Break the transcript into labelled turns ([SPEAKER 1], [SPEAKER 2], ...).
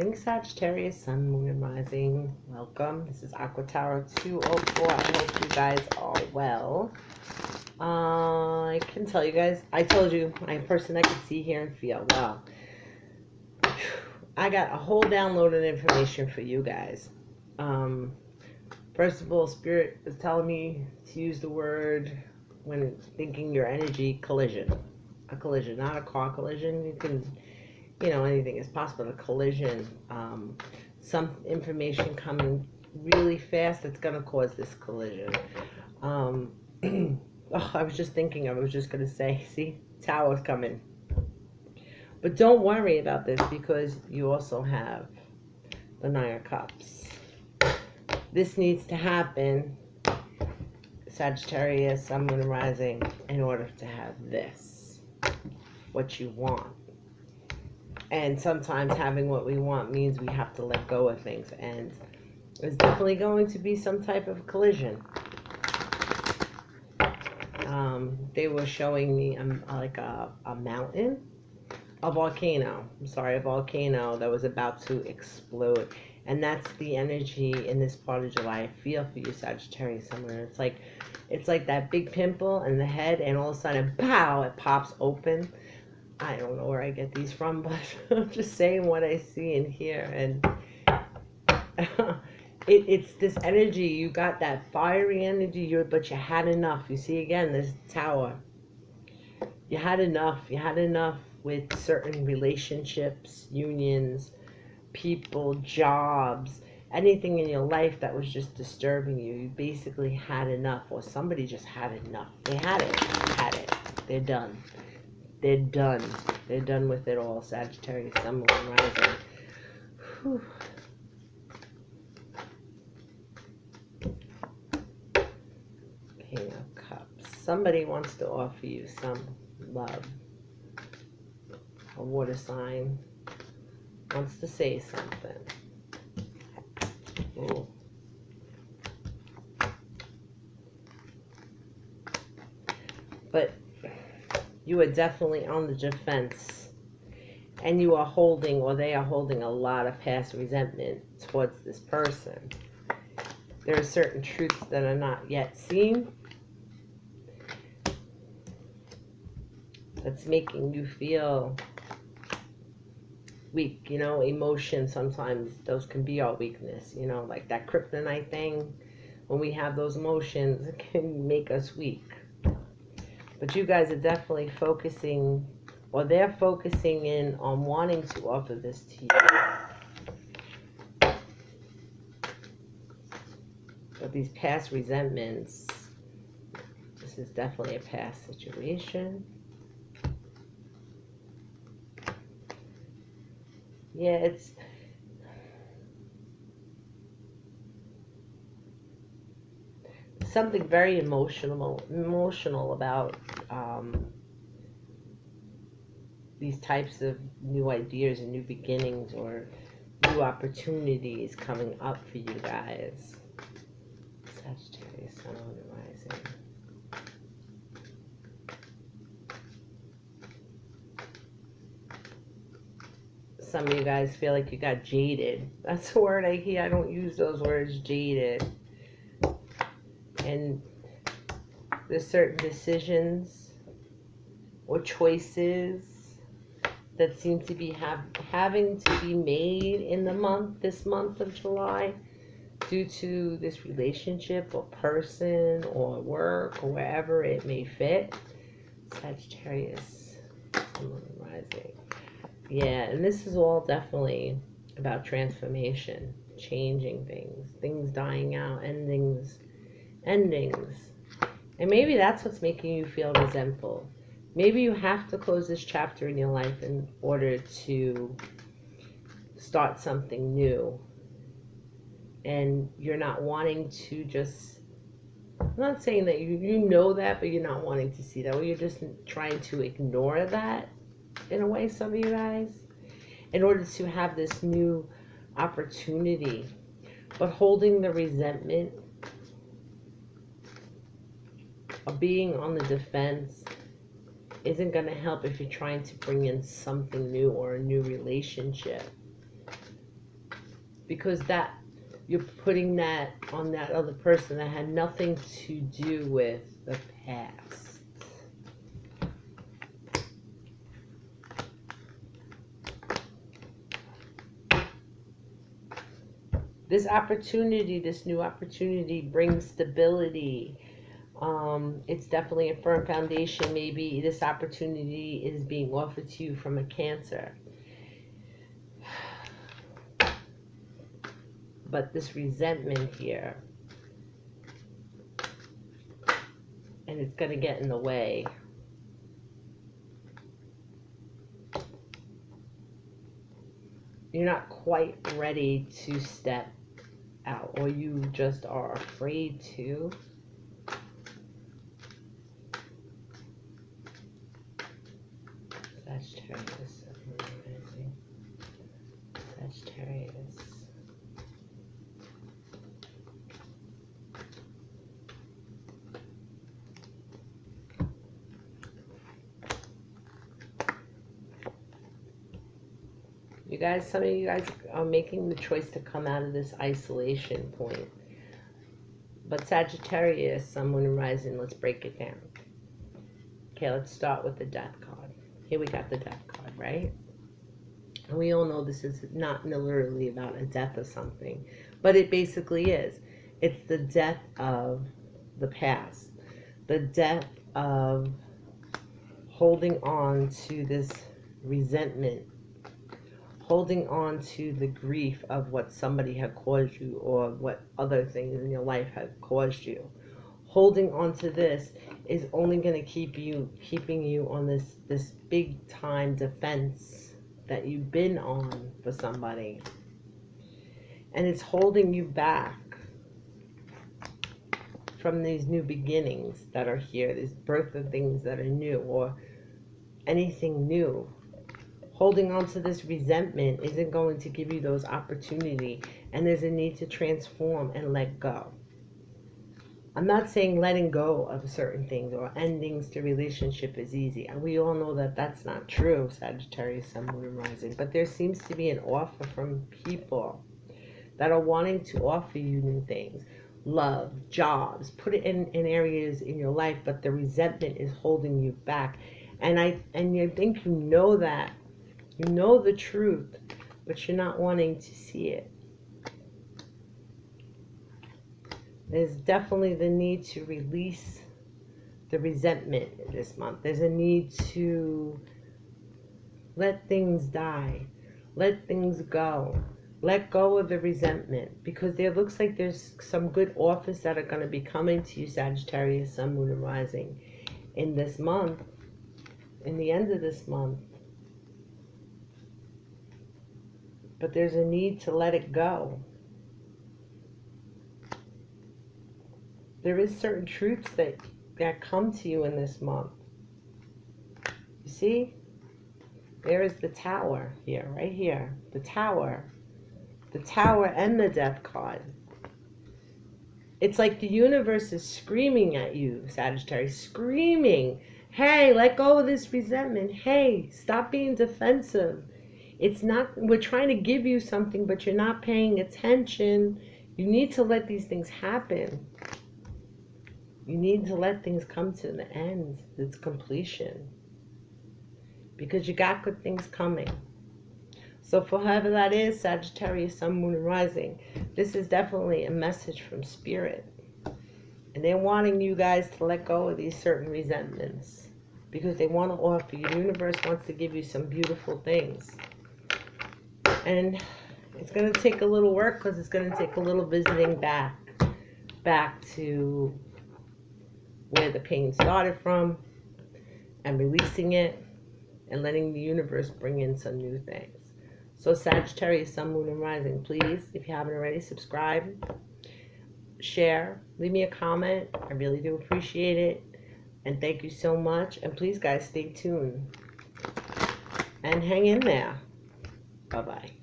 [SPEAKER 1] morning, Sagittarius, Sun, Moon, and Rising. Welcome. This is Aqua Tarot 204. I hope you guys are well. I can tell you guys, I told you, I'm a person that can see, hear, and feel. Wow. I got a whole download of information for you guys. First of all, Spirit is telling me to use the word, when thinking your energy, collision. A collision, not a car collision. You can... anything is possible. A collision, some information coming really fast that's going to cause this collision. I was just thinking, I was just going to say, see, Tower's coming. But don't worry about this, because you also have the Nine of Cups. This needs to happen, Sagittarius, Sun, Moon, and Rising, in order to have this, what you want. And sometimes having what we want means we have to let go of things. And there's definitely going to be some type of collision. They were showing me like a mountain, a volcano. I'm sorry, a volcano that was about to explode. And that's the energy in this part of July. I feel for you, Sagittarius, somewhere. It's like that big pimple in the head, and all of a sudden, pow, it pops open. I don't know where I get these from, but I'm just saying what I see and hear. And it's this energy. You got that fiery energy, but you had enough. You see, again, this Tower. You had enough. You had enough with certain relationships, unions, people, jobs, anything in your life that was just disturbing you. You basically had enough, or somebody just had enough. They had it. Had it. They're done. They're done. They're done with it all. Sagittarius, Sun, Moon, and Rising. Whew. King of Cups. Somebody wants to offer you some love. A water sign wants to say something. Ooh. But you are definitely on the defense, and you are holding, or they are holding, a lot of past resentment towards this person. There are certain truths that are not yet seen, that's making you feel weak. Emotions, sometimes those can be our weakness, like that kryptonite thing. When we have those emotions, it can make us weak. But you guys are definitely focusing, or they're focusing in on wanting to offer this to you. But these past resentments, this is definitely a past situation. Yeah, it's... something very emotional about these types of new ideas and new beginnings, or new opportunities coming up for you guys. Sagittarius, Sun, Moon, and Rising. Some of you guys feel like you got jaded. That's a word I hear. I don't use those words, jaded. And there's certain decisions or choices that seem to be having to be made in this month of July, due to this relationship or person or work or wherever it may fit. Sagittarius, Sun, Rising. Yeah, and this is all definitely about transformation, changing things dying out, endings. And maybe that's what's making you feel resentful. Maybe you have to close this chapter in your life in order to start something new. And you're not wanting to just... I'm not saying that you know that, but you're not wanting to see that. Or you're just trying to ignore that, in a way, some of you guys, in order to have this new opportunity. But holding the resentment, or being on the defense, isn't going to help if you're trying to bring in something new or a new relationship. because that you're putting that on that other person that had nothing to do with the past. This opportunity, this new opportunity brings stability. It's definitely a firm foundation. Maybe this opportunity is being offered to you from a Cancer. But this resentment here, and it's going to get in the way. You're not quite ready to step out, or you just are afraid to. Sagittarius. Sagittarius. You guys, some of you guys are making the choice to come out of this isolation point. But Sagittarius, Sun, Moon, and Rising, let's break it down. Okay, let's start with the Death card. Here we got the Death card, right? And we all know this is not literally about a death of something, but it basically is. It's the death of the past. The death of holding on to this resentment, holding on to the grief of what somebody had caused you or what other things in your life had caused you. Holding on to this is only going to keeping you on this big time defense that you've been on for somebody. And it's holding you back from these new beginnings that are here, this birth of things that are new or anything new. Holding on to this resentment isn't going to give you those opportunity, and there's a need to transform and let go. I'm not saying letting go of certain things or endings to relationship is easy, and we all know that that's not true, Sagittarius, Sun, Moon, and Rising. But there seems to be an offer from people that are wanting to offer you new things, love, jobs, put it in areas in your life, but the resentment is holding you back. And I think you know that. You know the truth, but you're not wanting to see it. There's definitely the need to release the resentment this month. There's a need to let things die. Let things go. Let go of the resentment, because there looks like there's some good offers that are going to be coming to you, Sagittarius, Sun, Moon, and Rising, in this month, in the end of this month. But there's a need to let it go. There is certain truths that come to you in this month. You see? There is the Tower here, right here. The Tower. The Tower and the Death card. It's like the universe is screaming at you, Sagittarius. Screaming. Hey, let go of this resentment. Hey, stop being defensive. It's not, we're trying to give you something, but you're not paying attention. You need to let these things happen. You need to let things come to the end, its completion. Because you got good things coming. So for whoever that is, Sagittarius, Sun, Moon, and Rising, this is definitely a message from Spirit. And they're wanting you guys to let go of these certain resentments, because they want to offer you, the universe wants to give you some beautiful things. And it's going to take a little work, because it's going to take a little visiting back to where the pain started from, and releasing it, and letting the universe bring in some new things. So Sagittarius, Sun, Moon, and Rising, please, if you haven't already, subscribe, share, leave me a comment. I really do appreciate it. And thank you so much. And please, guys, stay tuned. And hang in there. Bye-bye.